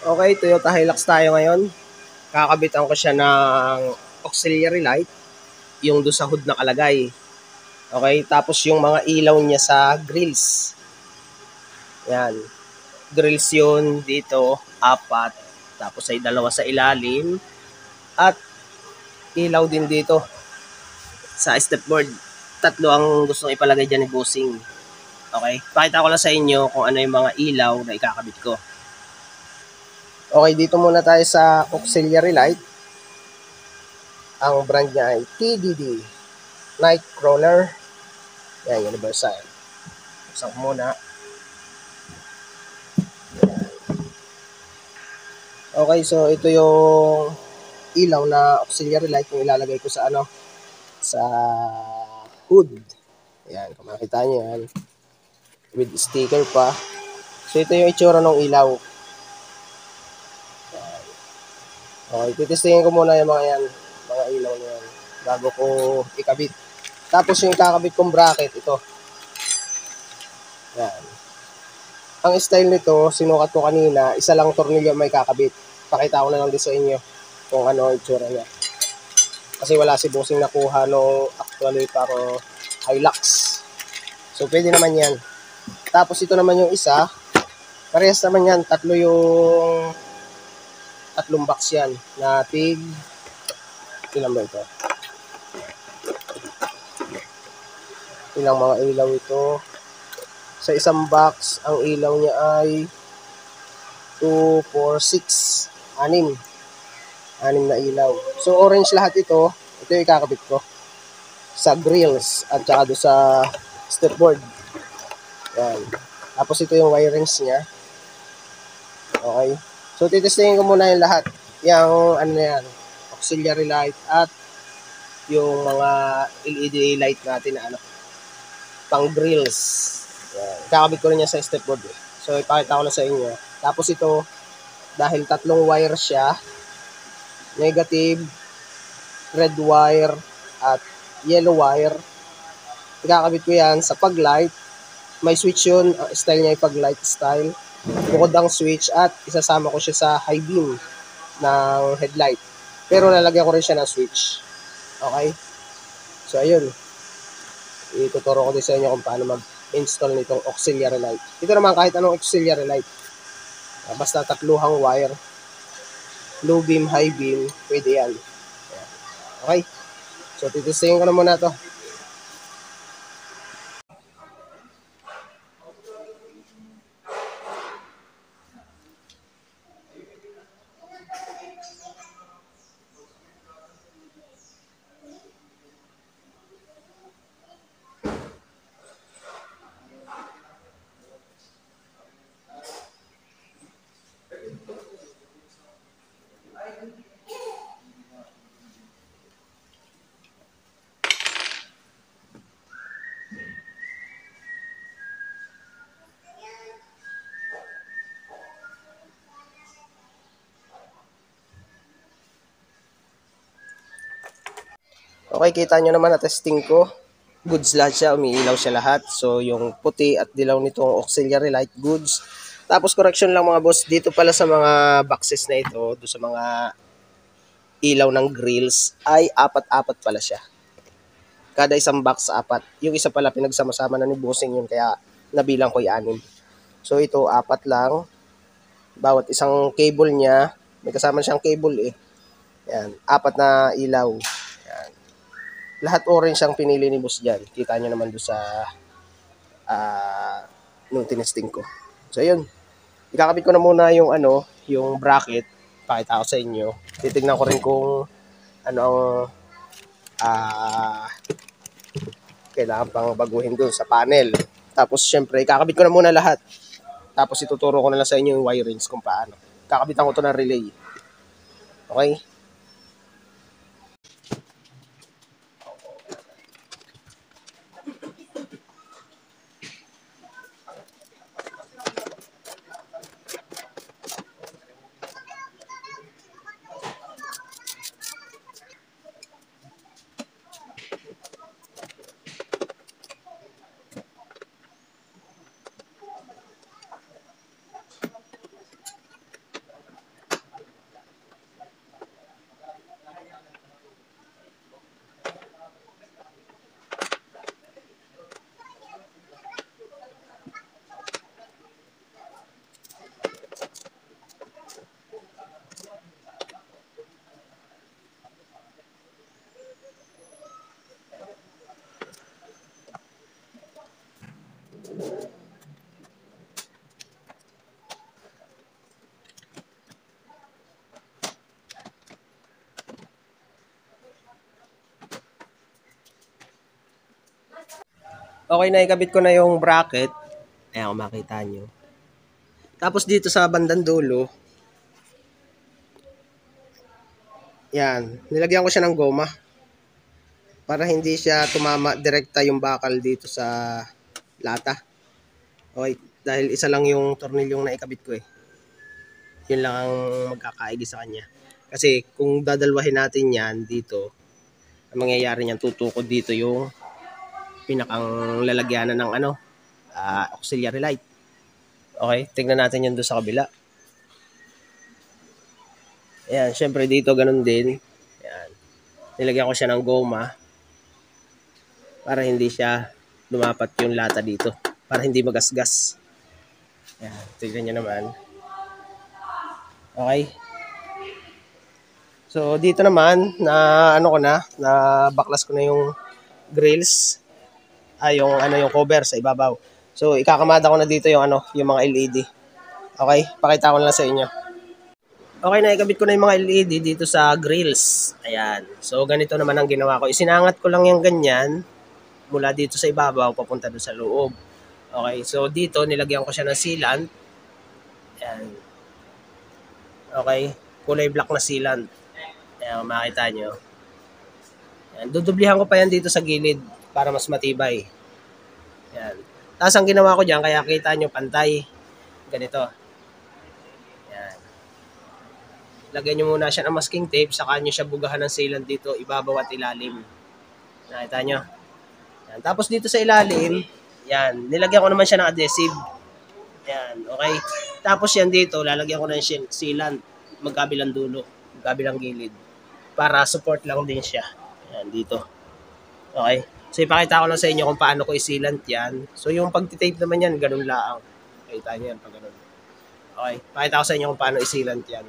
Okay, Toyota Hilux tayo ngayon. Kakabitan ko siya ng auxiliary light, yung doon sa hood nakalagay. Okay, tapos yung mga ilaw niya sa grills. Yan. Grills yun dito, 4. Tapos ay 2 sa ilalim. At ilaw din dito sa stepboard. 3 ang gustong ipalagay dyan ni Bossing. Okay, pakita ko lang sa inyo kung ano yung mga ilaw na ikakabit ko. Okay, dito muna tayo sa auxiliary light. Ang brand niya ay TDD Nightcrawler. Yan, universal. Buksan ko muna. Okay, so ito yung ilaw na auxiliary light yung ilalagay ko sa sa hood. Yan, kung makita nyo yan. With sticker pa. So ito yung itsura ng ilaw. Okay, titestingin ko muna yung mga yan. Mga ilaw na yan. Bago ko ikabit. Tapos yung kakabit kong bracket, ito. Yan. Ang style nito, sinukat ko kanina, isa lang tornilyo may kakabit. Pakita ko na lang din sa inyo kung ano ang itsura niya. Kasi wala si Bossing nakuha nung actually paro Hilux. So, pwede naman yan. Tapos ito naman yung isa. Parehas naman yan. Tatlong box yan. Na tig. Ilang ba ito? Ilang mga ilaw ito. Sa isang box, ang ilaw niya ay 2, 4, 6. 6 na ilaw. So, orange lahat ito. Ito yung ikakabit ko. Sa grills at saka doon sa stepboard. Yan. Tapos ito yung wirings niya. Okay. So, titestingin ko muna yung lahat. Yung, ano na yan, auxiliary light at yung mga LED light natin na pang grills. Yan. Kakabit ko rin yan sa stepboard. So, ipakita ko na sa inyo. Tapos ito, dahil 3 wire siya, negative, red wire, at yellow wire, ikakabit ko yan sa pag-light. May switch yun, style niya yung pag-light style. Bukod ang switch at isasama ko siya sa high beam ng headlight. Pero lalagyan ko rin siya ng switch. Okay? So, ayun. Ituturo ko din sa inyo kung paano mag-install nitong auxiliary light. Ito naman kahit anong auxiliary light. Basta 3 wire. Low beam, high beam, pwede yan. Okay? So, titestingin ko na muna to. Okay, kita nyo naman na testing ko. Goods lahat siya, umiilaw siya lahat. So, yung puti at dilaw nitong auxiliary light, goods. Tapos, correction lang mga boss, dito pala sa mga boxes na ito, doon sa mga ilaw ng grills, ay 4 pala siya. Kada isang box, 4. Yung isa pala, pinagsama-sama na ni Bossing yun, kaya nabilang ko yung 6. So, ito, 4 lang. Bawat isang cable niya, may kasama siyang cable eh. Yan, 4 na ilaw. Lahat orange ang pinili ni boss dyan. Kita nyo naman doon sa nung tinesting ko. So, yun. Ikakabit ko na muna yung yung bracket. Pakita ko sa inyo. Titignan ko rin kung ano ang kailangan pang baguhin doon sa panel. Tapos, syempre, ikakabit ko na muna lahat. Tapos, ituturo ko na lang sa inyo yung wirings kung paano. Kakabitan ko to ng relay. Okay? Okay, naikabit ko na yung bracket. Ayan, kung makita nyo. Tapos dito sa bandang dulo, yan, nilagyan ko siya ng goma para hindi siya tumama direkta yung bakal dito sa lata. Okay, dahil isa lang yung tornilyong naikabit ko eh. Yun lang ang magkakaigi sa kanya. Kasi kung dadalwahin natin yan dito, ang mangyayari niyan, tutukod dito yung pinakang lalagyanan ng auxiliary light. Okay, tignan natin yun doon sa kabila. Ayan, syempre dito ganun din. Ayan. Nilagyan ko siya ng goma para hindi siya lumapat yung lata dito. Para hindi magasgas. Ayan, tignan nyo naman. Okay. So dito naman, na baklas ko na yung grills. Yung cover sa ibabaw. So ikakamada ko na dito yung yung mga LED. Okay, pakita ko na lang sa inyo. Okay, naikabit ko na yung mga LED dito sa grills. Ayan. So ganito naman ang ginawa ko. Isinangat ko lang yung ganyan mula dito sa ibabaw papunta doon sa loob. Okay, so dito nilagyan ko siya ng sealant. Ayan. Okay, kulay black na sealant. Ayan, makita nyo. Ayan, dudublihan ko pa yan dito sa gilid para mas matibay. Ayan. Tapos ang ginawa ko dyan, kaya kita nyo pantay. Ganito. Ayan. Lagyan nyo muna siya ng masking tape, saka nyo siya bugahan ng sealant dito, ibabaw at ilalim. Nakita nyo? Ayan. Tapos dito sa ilalim, yan, nilagyan ko naman siya ng adhesive. Ayan, okay. Tapos yan dito, lalagyan ko na ng sealant, magkabilang dulo, magkabilang gilid, para support lang din siya. Ayan, dito. Okay. So, ipakita ko lang sa inyo kung paano ko i-sealant yan. So, yung pag-tape naman yan, ganun lang. Pakita nyo yan pag ganun. Okay. Pakita ko sa inyo kung paano i-sealant yan.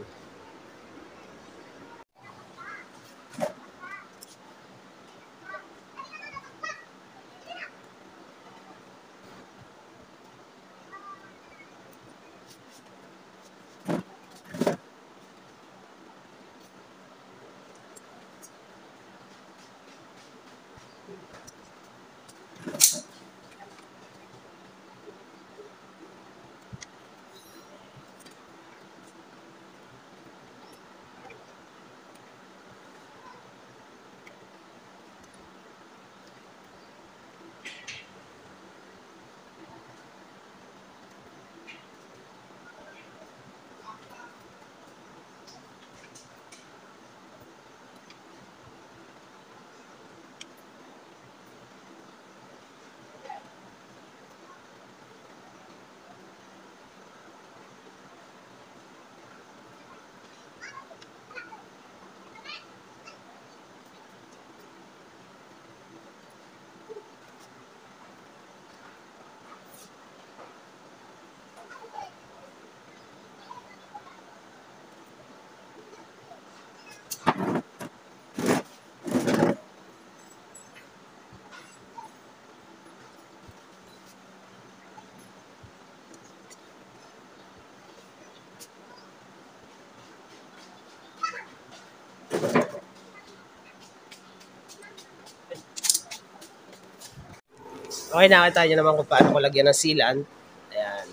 Okay, nakita nyo naman kung paano ko lagyan ng sealant. Ayan.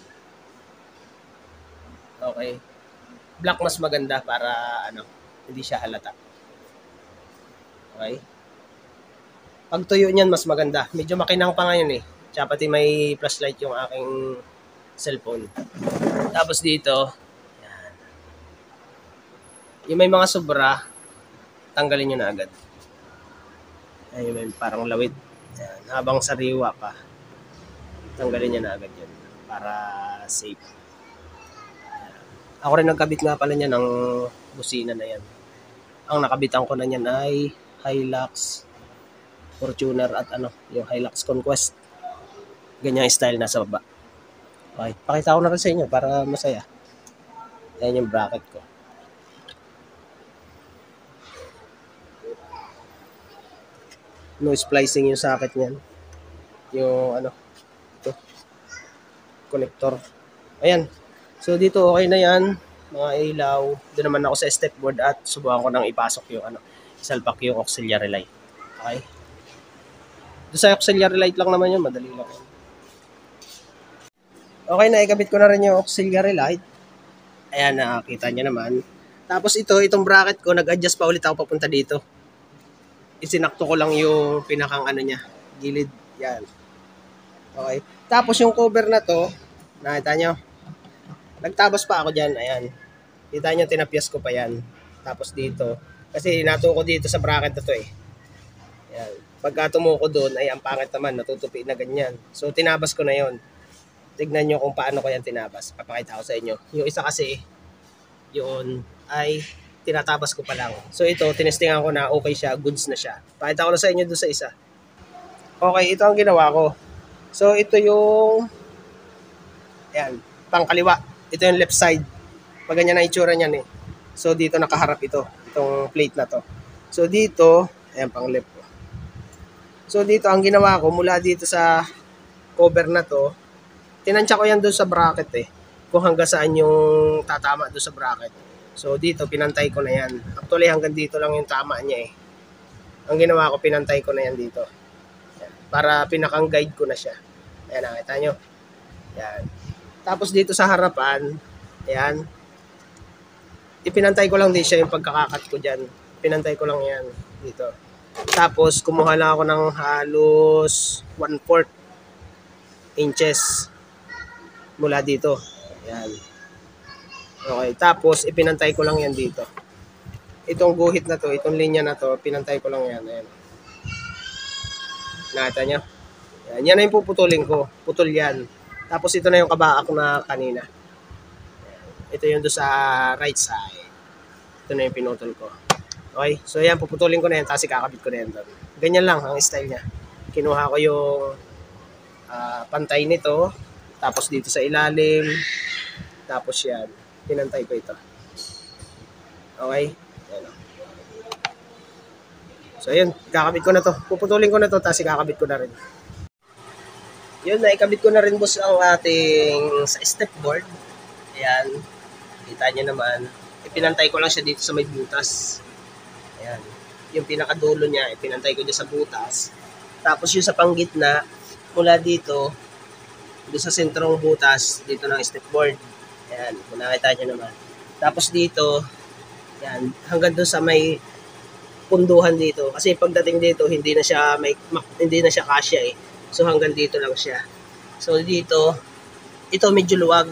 Okay. Black mas maganda para hindi siya halata. Okay. Pag tuyo niyan, mas maganda. Medyo makinang pa ngayon eh. Tsaka pati may flashlight yung aking cellphone. Tapos dito, ayan. Yung may mga sobra, tanggalin nyo na agad. Ayan, yung may parang lawid. Ayan, habang sariwa pa, tanggalin niya na agad yun para safe. Ayan. Ako rin nagkabit nga pala niya ng busina na yan. Ang nakabitan ko na niyan ay Hilux Fortuner at yung Hilux Conquest. Ganyang style nasa baba. Okay, pakita ko na rin sa inyo para masaya. Ayan yung bracket ko. No splicing yung socket niyan. Yung ito, connector. Ayan. So dito okay na yan, mga ilaw. Doon naman ako sa stepboard at subukan ko nang ipasok yung isalpak yung auxiliary light. Okay? Doon sa auxiliary light lang naman yun, madali lang yun. Okay, naikabit ko na rin yung auxiliary light. Ayan, nakakita nyo naman. Tapos itong bracket ko, nag-adjust pa ulit ako papunta dito. Isinakto ko lang yung pinakang ano niya, gilid. Yan. Okay. Tapos yung cover na to, nakita nyo, nagtabas pa ako dyan. Ayan. Kita nyo, tinapyas ko pa yan. Tapos dito, kasi natuko dito sa bracket na to eh. Ayan. Pagka tumuko doon, ay ang pangit naman, natutupi na ganyan. So, tinabas ko na yon. Tignan nyo kung paano ko yan tinabas. Papakita ko sa inyo. Yung isa kasi, yun ay tinatabas ko pa lang. So ito, tinestingan ko na okay siya, goods na siya. Pakita ko na sa inyo doon sa isa. Okay, ito ang ginawa ko. So ito yung, ayan, pangkaliwa. Ito yung left side. Pag ganyan na itsura niyan eh. So dito nakaharap ito, itong plate na to. So dito, ayan pang left ko. So dito, ang ginawa ko, mula dito sa cover na to, tinansya ko yan doon sa bracket eh. Kung hanggang saan yung tatama doon sa bracket. So dito, pinantay ko na yan. Actually, hanggang dito lang yung tama niya eh. Ang ginawa ko, pinantay ko na yan dito. Yan. Para pinakang guide ko na siya. Ayan, nakita nyo. Yan. Tapos dito sa harapan, ayan, ipinantay ko lang din siya yung pagkakakat ko dyan. Pinantay ko lang yan dito. Tapos, kumuha lang ako ng halos 1/4 inches mula dito. Ayan. Okay, tapos ipinantay ko lang yan dito. Itong guhit na to, itong linya na to, pinantay ko lang yan. Ayan. Nakita nyo? Ayan, yan na yung puputulin ko. Putol yan. Tapos ito na yung kabaak na kanina. Ayan. Ito yung doon sa right side. Ito na yung pinutol ko. Okay, so yan, puputulin ko na yan, tapos ikakabit ko na yan doon. Ganyan lang ang style niya. Kinuha ko yung pantay nito, tapos dito sa ilalim, tapos yan, pinantay ko ito. Okay? Ayan. So yun, kakabit ko na to. Puputulin ko na to, tapos ikakabit ko na rin. Yun, naikabit ko na rin boss ang ating sa step board. Ayan, kita nyo naman. Ipinantay ko lang siya dito sa may butas. Ayan, yung pinakadulo niya, ipinantay ko dyan sa butas. Tapos yung sa panggitna, mula dito, doon sa sentrong butas, dito ng step board. Ayan, kung nakita nyo naman. Tapos dito, ayan, hanggang doon sa may punduhan dito. Kasi pagdating dito, hindi na siya kasya eh. So hanggang dito lang siya. So dito, ito medyo luwag.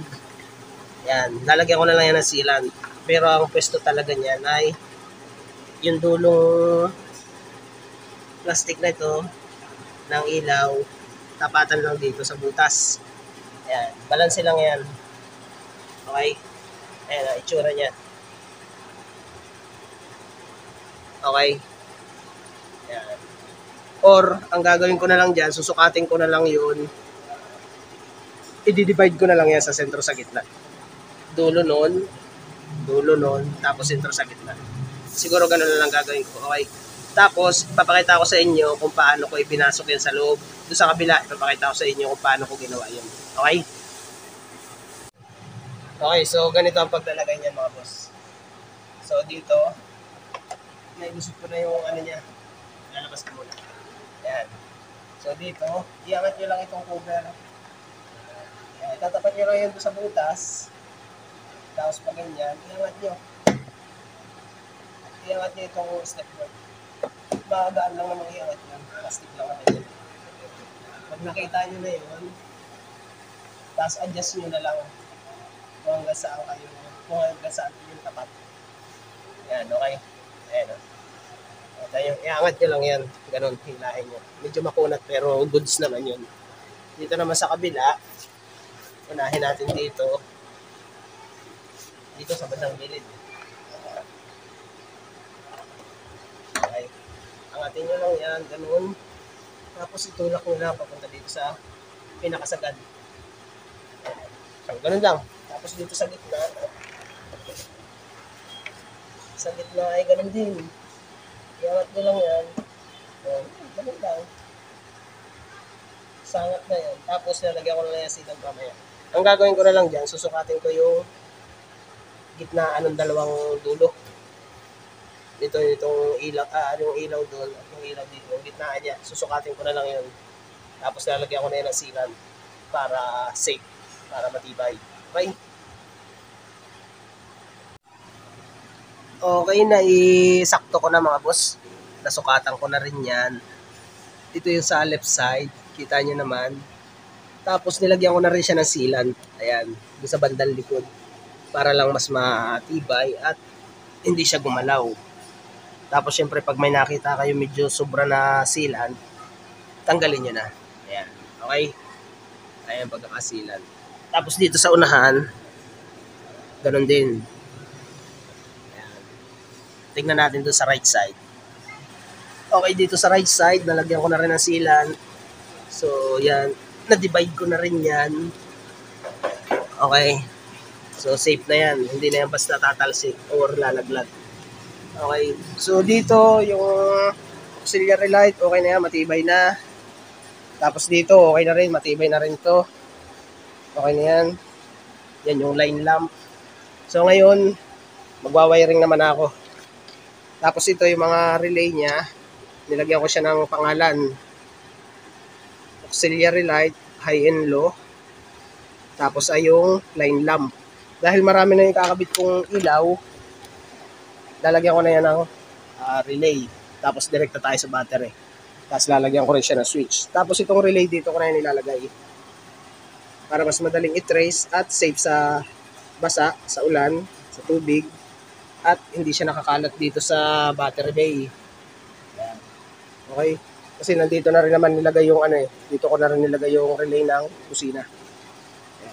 Ayan, lalagyan ko na lang yan ng sealant. Pero ang pwesto talaga niyan ay yung dulong plastic na ito ng ilaw, tapatan lang dito sa butas. Ayan, balanse lang yan. Okay? Ayan ang itsura niya. Okay? Ayan. Or, ang gagawin ko na lang dyan, susukatin ko na lang yun, i-divide ko na lang yan sa sentro sa gitna. Dulo nun, tapos sentro sa gitna. Siguro ganun na lang gagawin ko. Okay? Tapos, ipapakita ko sa inyo kung paano ko ipinasok yan sa loob. Doon sa kabila, ipapakita ko sa inyo kung paano ko ginawa yun. Okay? Okay, so ganito ang paglalagay niyan mga boss. So dito, nailusot ko na yung ano niya. Lalabas ko muna. Ayan. So dito, iangat nyo lang itong cover. Ayan, tatapat nyo lang yun sa butas. Tapos pag ganyan, iangat nyo. Iangat nyo itong step board. Magaan lang naman iangat nyo. Plastic lang naman yun. Pag nakita nyo na yun, tapos adjust nyo na lang kung hanggang saan kayo, kung hanggang saan yung tapat. Ayan, okay. Ayan, iangat nyo lang yan. Ganon, hilahin nyo. Medyo makunat pero goods naman yun. Dito naman sa kabila, unahin natin dito. Dito sa bandang gilid. Okay. Angatin nyo lang yan, ganon. Tapos itulak nyo lang papunta dito sa pinakasagad. So, ganun lang. Tapos dito sa gitna, ay ganun din. Iangat nyo lang yan. Ganun lang. Sangat na yan. Tapos nalagyan ko na lang yan silang pamaya. Ang gagawin ko na lang dyan, susukatin ko yung gitnaan ng dalawang dulo. itong ilaw, yung ilaw doon, at yung ilaw dito, yung gitnaan niya, susukatin ko na lang yun. Tapos lalagyan ko na yun ng sealant para safe, para matibay. Okay? Okay na, isakto ko na mga boss. Nasukatan ko na rin yan. Ito yung sa left side, kita nyo naman. Tapos nilagyan ko na rin siya ng sealant. Ayan, doon sa bandang likod. Para lang mas matibay at hindi siya gumalaw. Tapos syempre pag may nakita kayo medyo sobra na sealant, tanggalin nyo na. Ayan, okay? Ayan, pagkakasilan. Tapos dito sa unahan, ganun din. Ayan. Tingnan natin doon sa right side. Okay, dito sa right side, nalagyan ko na rin ng sealant. So, yan. Na-divide ko na rin yan. Okay. So, safe na yan. Hindi na yan basta tatalsik or lalaglag. Okay. So, dito, yung auxiliary light, okay na yan. Matibay na. Tapos dito, okay na rin. Matibay na rin to. Okay na yan. Yan yung line lamp. So, ngayon, magwa-wiring naman ako. Tapos ito yung mga relay niya. Nilagyan ko siya ng pangalan. Auxiliary light, high and low. Tapos ay yung line lamp. Dahil marami na yung kakabit kong ilaw, lalagyan ko na yan ng relay. Tapos direkta tayo sa battery. Tapos lalagyan ko rin siya ng switch. Tapos itong relay dito ko na yan nilalagay. Para mas madaling i-trace at safe sa basa, sa ulan, sa tubig. At hindi siya nakakalat dito sa battery bay. Okay? Kasi nandito na rin naman nilagay yung dito ko na rin nilagay yung relay ng kusina.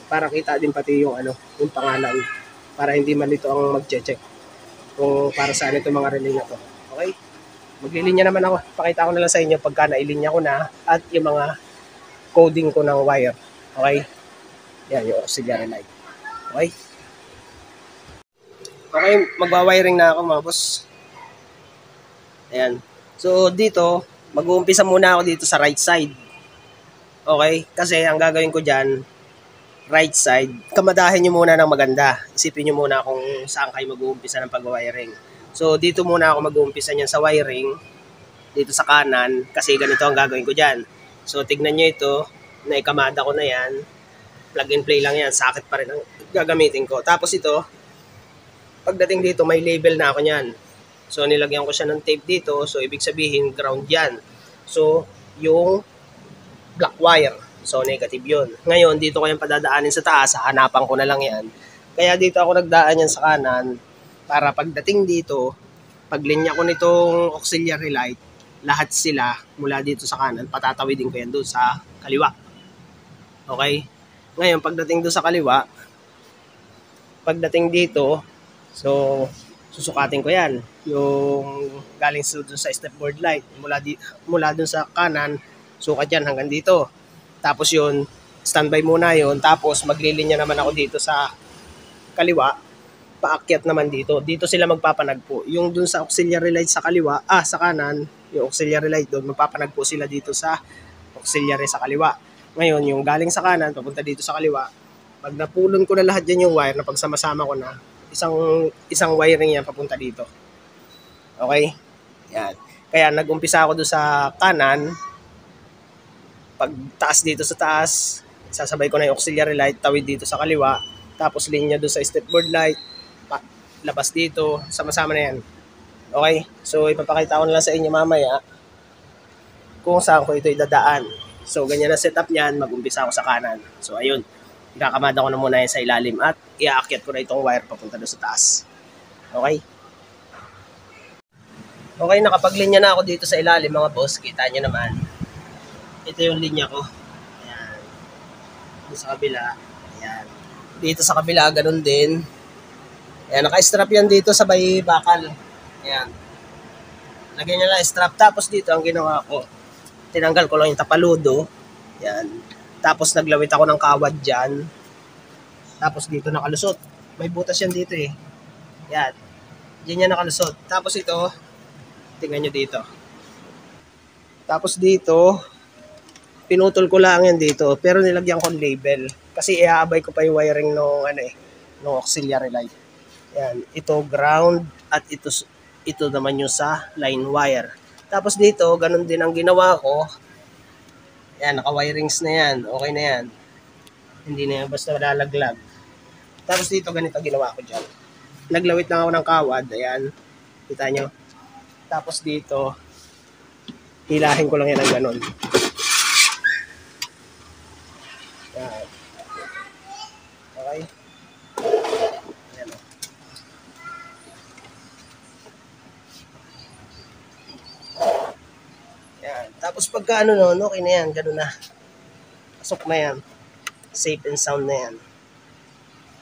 Para kita din pati yung yung pangalan. Para hindi malito ang mag-check kung para saan itong mga relay na to. Okay? Maglilinya naman ako. Pakita ko na lang sa inyo pagka nailinya ko na at yung mga coding ko ng wire. Okay? Yan, yung auxiliary light. Okay? Okay, magwa-wiring na ako mga boss. Ayan. So, dito, mag-uumpisa muna ako dito sa right side. Okay? Kasi ang gagawin ko dyan, right side, kamadahin nyo muna ng maganda. Isipin nyo muna kung saan kayo mag-uumpisa ng pag-wiring. So, dito muna ako mag-uumpisa niyan sa wiring, dito sa kanan, kasi ganito ang gagawin ko dyan. So, tignan nyo ito, naikamada ko na yan. Plug and play lang yan, sakit pa rin ang gagamitin ko. Tapos ito, pagdating dito, may label na ako niyan. So, nilagyan ko siya ng tape dito. So, ibig sabihin, ground yan. So, yung black wire. So, negative yun. Ngayon, dito ko yung padadaanin sa taas. Hanapan ko na lang yan. Kaya dito ako nagdaan yan sa kanan para pagdating dito, paglinya ko nitong auxiliary light, lahat sila mula dito sa kanan, patatawidin ko yan doon sa kaliwa. Okay? Ngayon, pagdating doon sa kaliwa, pagdating dito, so, susukatin ko yan. Yung galing doon sa stepboard light, mula doon sa kanan, sukat yan hanggang dito. Tapos yun, standby muna yun. Tapos maglilinya naman ako dito sa kaliwa, paakyat naman dito. Dito sila magpapanagpo. Yung doon sa auxiliary light sa kaliwa, sa kanan, yung auxiliary light doon, magpapanagpo sila dito sa auxiliary sa kaliwa. Ngayon, yung galing sa kanan, papunta dito sa kaliwa, pag napulon ko na lahat dyan yung wire, na pagsama-sama ko na, isang wiring yan papunta dito. Okay? Yan. Kaya nag-umpisa ako doon sa kanan, pag taas dito sa taas, sasabay ko na yung auxiliary light, tawid dito sa kaliwa, tapos linya doon sa stepboard light, labas dito, sama-sama na yan. Okay? So, ipapakita ko na lang sa inyo mamaya kung saan ko ito idadaan. So, ganyan na setup niyan, mag-umpisa ako sa kanan. So, ayun. Ikakamada ko na muna yan sa ilalim at iaakyat ko na itong wire papunta doon sa taas. Okay? Okay, nakapaglinya na ako dito sa ilalim mga boss. Kita nyo naman. Ito yung linya ko. Ayan. Dito sa kabila. Ayan. Dito sa kabila, ganun din. Ayan, naka-strap yan dito sa may bakal. Ayan. Lagyan nyo lang strap. Tapos dito, ang ginawa ko, tinanggal ko lang yung tapaludo. Ayan. Tapos naglawit ako ng kawad dyan. Tapos dito nakalusot. May butas yan dito eh. Ayan. Diyan yan nakalusot. Tapos ito, tingnan nyo dito. Tapos dito, pinutol ko lang yan dito, pero nilagyan ko ng label. Kasi iaabay ko pa yung wiring ng auxiliary light. Yan, ito ground at ito ito naman yung sa line wire. Tapos dito, ganun din ang ginawa ko. Yan, naka-wirings na yan. Okay na yan. Hindi na yan basta lalaglag. Tapos dito, ganito ginawa ko dyan. Naglawit lang ako ng kawad. Ayan. Kita nyo. Tapos dito, hilahin ko lang yan ng ganun. Yan. Okay. Ayan. Yan. Tapos pagka ano nun, okay na yan. Ganun na. Pasok na yan. Safe and sound na yan.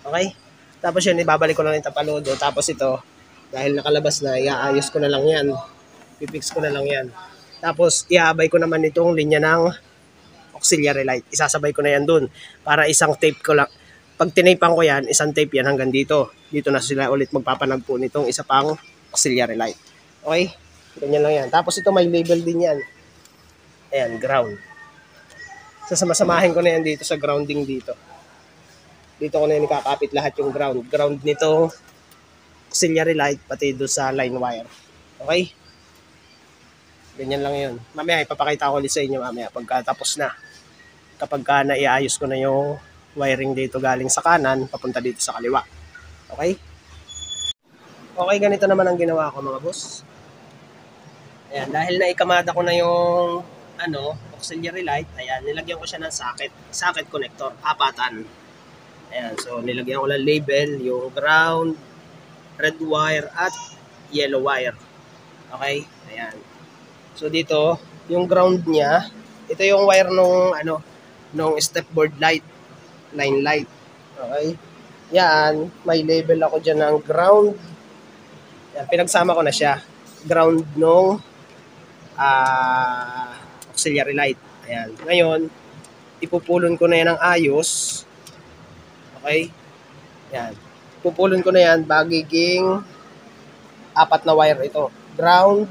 Okay? Tapos yun, ibabalik ko lang yung tapaludo. Tapos ito, dahil nakalabas na, iaayos ko na lang yan. Pipix ko na lang yan. Tapos, iaabay ko naman itong linya ng auxiliary light. Isasabay ko na yan dun. Para isang tape ko lang. Pag tinapan ko yan, isang tape yan hanggang dito. Dito na sila ulit magpapanagpo nitong isa pang auxiliary light. Okay? Ganyan lang yan. Tapos ito may label din yan. Ayan, ground. Sasama-samahin ko na yan dito sa grounding dito. Dito ko na yung kakapit lahat yung ground. Ground nito, auxiliary light, pati doon sa line wire. Okay? Ganyan lang yun. Mamaya, ipapakita ko ulit sa inyo mamaya pagkatapos na. Kapag ka naiayos ko na yung wiring dito galing sa kanan, papunta dito sa kaliwa. Okay? Okay, ganito naman ang ginawa ko mga boss. Ayan, dahil naikamada ko na yung auxiliary light, ayan, nilagyan ko siya ng socket connector, apatan. Ayan, so nilagyan ko lang label, yung ground, red wire, at yellow wire. Okay? Ayan. So dito, yung ground niya, ito yung wire nung stepboard light, line light. Okay? Yan, may label ako dyan ng ground. Yan, pinagsama ko na siya. Ground nung auxiliary light. Ayan. Ngayon, ipupulon ko na yan ng ayos. Okay? Yan. Pupulon ko na yan, bagiging 4 na wire ito. Ground,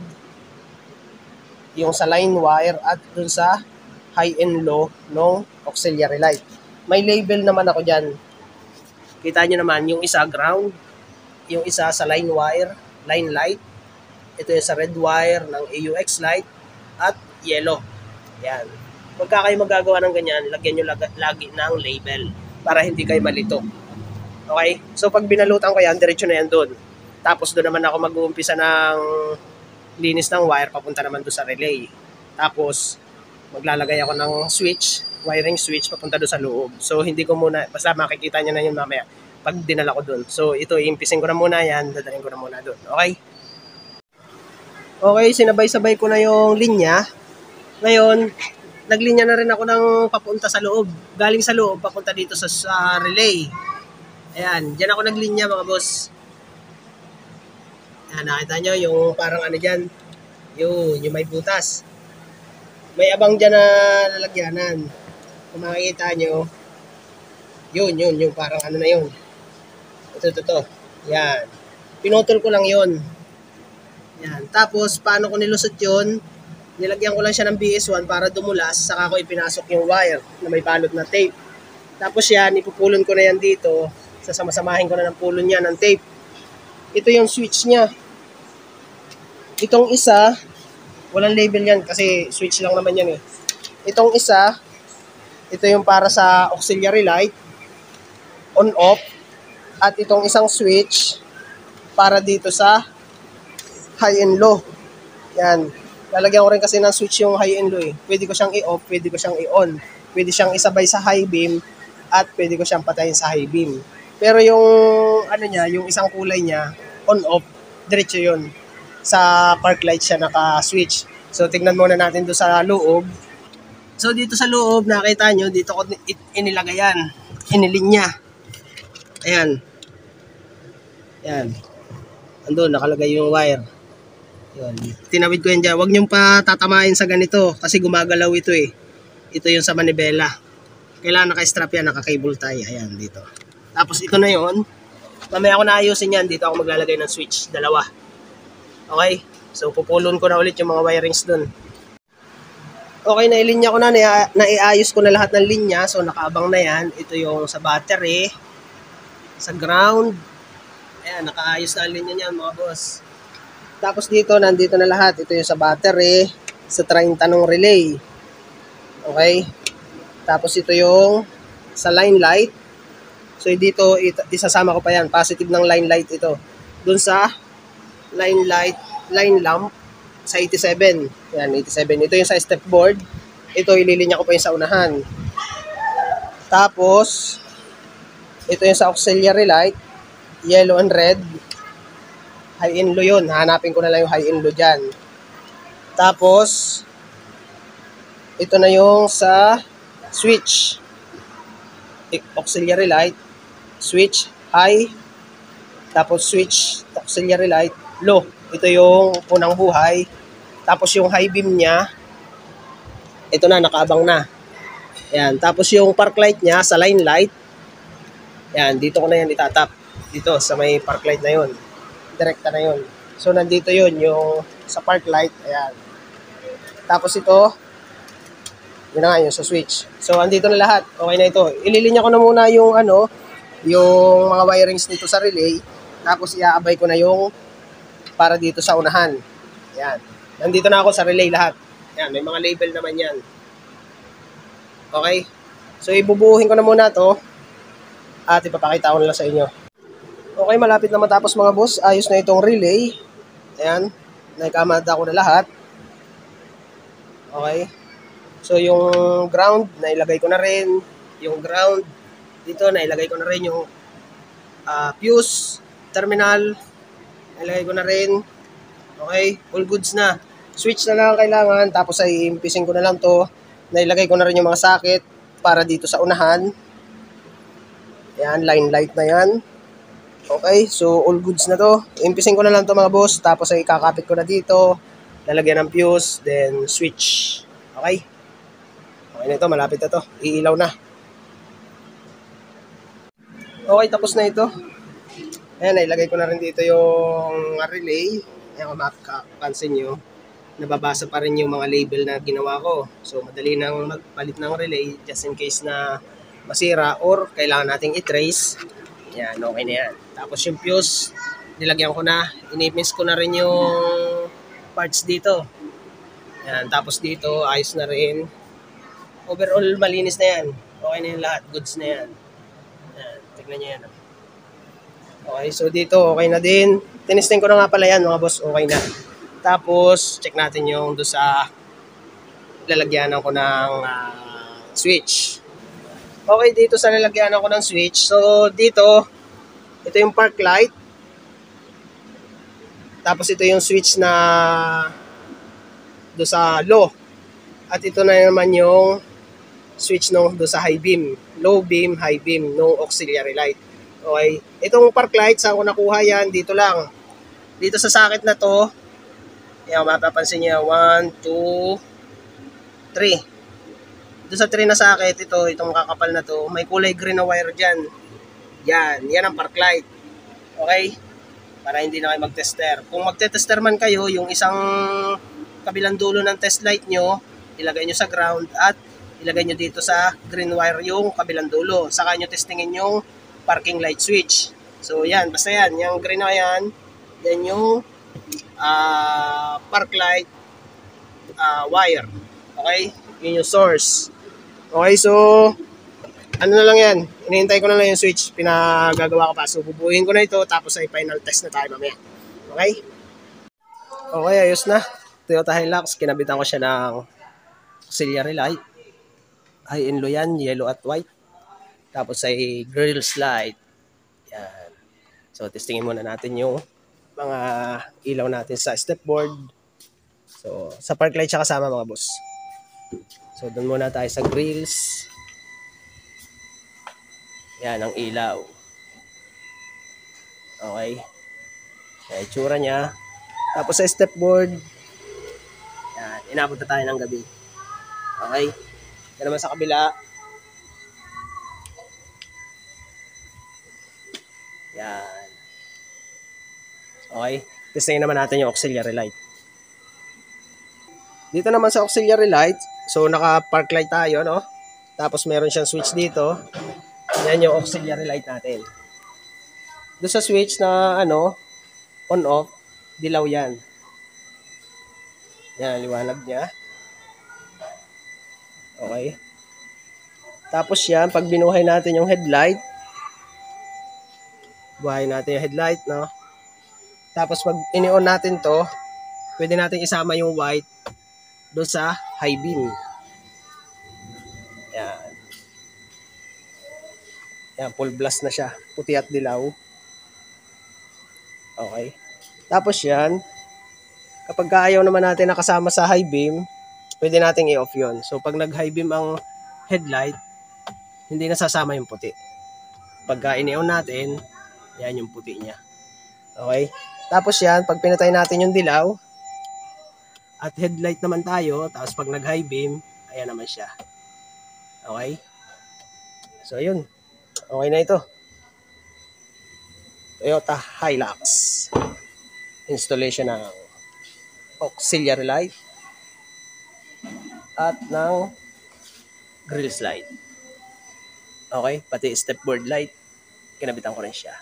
yung sa line wire, at dun sa high and low ng auxiliary light. May label naman ako dyan. Kita nyo naman, yung isa ground, yung isa sa line wire, line light. Ito yung sa red wire ng AUX light, at yellow. Yan. Pagka kayo magagawa ng ganyan, lagyan nyo lagi ng label para hindi kayo malito. Okay? So pag binalutan ko yan, diretso na yan doon. Tapos doon naman ako mag-uumpisa ng linis ng wire, papunta naman doon sa relay. Tapos maglalagay ako ng switch, wiring switch, papunta doon sa loob. So hindi ko muna, basta makikita nyo na yun mamaya pag dinala ko doon. So ito, iimpisin ko na muna yan, dadalhin ko na muna doon. Okay? Okay, sinabay-sabay ko na yung linya. Ngayon, naglinya na rin ako ng papunta sa loob. Galing sa loob, papunta dito sa relay. Ayan, dyan ako naglinya mga boss. Ayan, nakita nyo yung parang dyan. Yung may butas. May abang dyan na lalagyanan. Kung makikita nyo, yung parang na yun. Ito. Yan. Pinutol ko lang yun. Yan. Tapos, paano ko nilusot yun? Nilagyan ko lang siya ng BS1 para dumulas, saka ko ipinasok yung wire na may balot na tape. Tapos yan, ipupulon ko na yan dito. Sasama-samahin ko na ng pulon niya ng tape. Ito yung switch niya. Itong isa, walang label yan kasi switch lang naman yan eh. Itong isa, ito yung para sa auxiliary light, on-off. At itong isang switch, para dito sa high and low. Yan. Lalagyan ko rin kasi ng switch yung high and low eh. Pwede ko siyang i-off, pwede ko siyang i-on. Pwede siyang isabay sa high beam, at pwede ko siyang patayin sa high beam. Pero yung yung isang kulay niya, on-off, diretso yun. Sa park light siya naka-switch. So, tignan muna natin doon sa loob. So, dito sa loob, nakita nyo, dito ko inilagay yan. Inilinya. Ayan. Ayan. Andun, nakalagay yung wire. Yun. Tinawid ko yan dyan. Huwag niyong patatamain sa ganito kasi gumagalaw ito eh. Ito yung sa manibela. Kailangan naka-strap yan, naka-cable tie. Ayan, dito. Tapos ito na yun. Mamaya ako naayusin yan. Dito ako maglalagay ng switch. Dalawa. Okay? So, pupulon ko na ulit yung mga wirings dun. Okay, nailinya ko na. Naiayos ko na lahat ng linya. So, nakaabang na yan. Ito yung sa battery. Sa ground. Ayan, nakaayos na ang linya niyan mga boss. Tapos dito, nandito na lahat. Ito yung sa battery, sa 30 ng relay. Okay? Tapos ito yung sa line light. So dito, isasama ko pa yan. Positive ng line light ito. Dun sa line lamp sa 87. Yan, 87. Ito yung sa step board. Ito, ililinya ko pa yung sa unahan. Tapos, ito yung sa auxiliary light. Yellow and red. High and low yun. Hanapin ko na lang yung high and low dyan. Tapos, ito na yung sa switch. Auxiliary light. Switch, high. Tapos switch, auxiliary light, low. Ito yung unang buhay. Tapos yung high beam niya, ito na, nakaabang na. Yan. Tapos yung park light niya sa line light, yan, dito ko na yan itatap. Dito, sa may park light na yun. Direkta na yun. So, nandito yun, yung sa park light. Ayan. Tapos ito, yun na nga, yung sa switch. So, andito na lahat. Okay na ito. Ililinya ko na muna yung yung mga wirings dito sa relay. Tapos, iaabay ko na yung para dito sa unahan. Ayan. Nandito na ako sa relay lahat. Ayan, may mga label naman yan. Okay? So, ibubuhin ko na muna to at ipapakita ko na lang sa inyo. Okay, malapit na matapos mga boss. Ayos na itong relay. Ayan. Naikamada ko na lahat. Okay. So, yung ground, nailagay ko na rin. Yung ground, dito, nailagay ko na rin yung fuse, terminal. Nailagay ko na rin. Okay, all goods na. Switch na lang ang kailangan. Tapos ay impisin ko na lang to. Nailagay ko na rin yung mga socket para dito sa unahan. Ayan, line light na yan. Okay, so all goods na to. Impisin ko na lang to mga boss. Tapos ay kakapit ko na dito. Lalagyan ng fuse, then switch. Okay? Okay na ito, malapit na to. Iilaw na. Okay, tapos na ito. Ayan, nailagay ko na rin dito yung relay. Ayan, kung makapansin nyo, nababasa pa rin yung mga label na ginawa ko. So, madali nang magpalit ng relay just in case na masira or kailangan nating i-trace. Yan, okay na yan. Tapos yung fuse, nilagyan ko na. Inipins ko na rin yung parts dito. Yan, tapos dito, ayos na rin. Overall, malinis na yan. Okay na yung lahat. Goods na yan. Yan, tignan nyo yan. Okay, so dito, okay na din. Tinisting ko na nga pala yan, mga boss. Okay na. Tapos, check natin yung doon sa lalagyanan ko ng switch. Okay, dito sa lalagyanan ko ng switch. So, dito, ito yung park light. Tapos, ito yung switch na doon sa low. At ito na naman yung switch doon sa high beam. Low beam, high beam, no auxiliary light. Okay. Itong park light, saan ko nakuha yan? Dito lang. Dito sa socket na to, yan, mapapansin niya, 1, 2, 3. Dito sa 3 na socket, itong kakapal na to, may kulay green na wire dyan. Yan ang park light. Okay? Para hindi na kayo mag-tester. Kung magte-tester man kayo, yung isang kabilang dulo ng test light nyo, ilagay nyo sa ground at ilagay nyo dito sa green wire yung kabilang dulo. Saka nyo testingin yung parking light switch. So yan, basta yan. Yung green na yan, yan yung park light wire. Okay? Yun yung source. Okay, so ano na lang yan. Inihintay ko na lang yung switch. Pinagagawa ko pa. So bubuhin ko na ito. Tapos ay final test na tayo mamaya. Okay? Okay, ayos na. Toyota Hilux. Kinabitan ko siya ng auxiliary light. High and low yan. Yellow at white. Tapos ay grills light. Yan. So testingin muna natin yung mga ilaw natin sa stepboard. So sa park light siya kasama mga boss. So doon muna tayo sa grills. Yan ang ilaw. Okay. Yan, itsura niya. Tapos sa stepboard, yan, inabot na tayo ng gabi. Okay. Yan naman sa kabila. Yan. Okay. Testingin naman natin yung auxiliary light. Dito naman sa auxiliary light, so naka-park light tayo, no? Tapos meron siyang switch dito. Yan yung auxiliary light natin. Doon sa switch na on-off, dilaw yan. Yan, liwanag niya. Okay. Tapos yan, pag binuhay natin yung headlight, buhay natin yung headlight, no? Tapos pag ini-on natin to, pwede natin isama yung white doon sa high beam. Yan. Yan, full blast na siya. Puti at dilaw. Okay. Tapos yan, kapag ayaw naman natin nakasama sa high beam, pwede nating i-off yun. So pag nag-high beam ang headlight, hindi nasasama yung puti. Pagka ini-on natin, yan yung puti niya. Okay? Tapos yan, pag pinatay natin yung dilaw, at headlight naman tayo, tapos pag nag-high beam, ayan naman siya. Okay? So yun. Okay na ito. Toyota Hilux. Installation ng auxiliary light at ng grill slide. Okay? Pati stepboard light, kinabitan ko rin siya.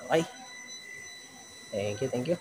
Okay? Thank you, thank you.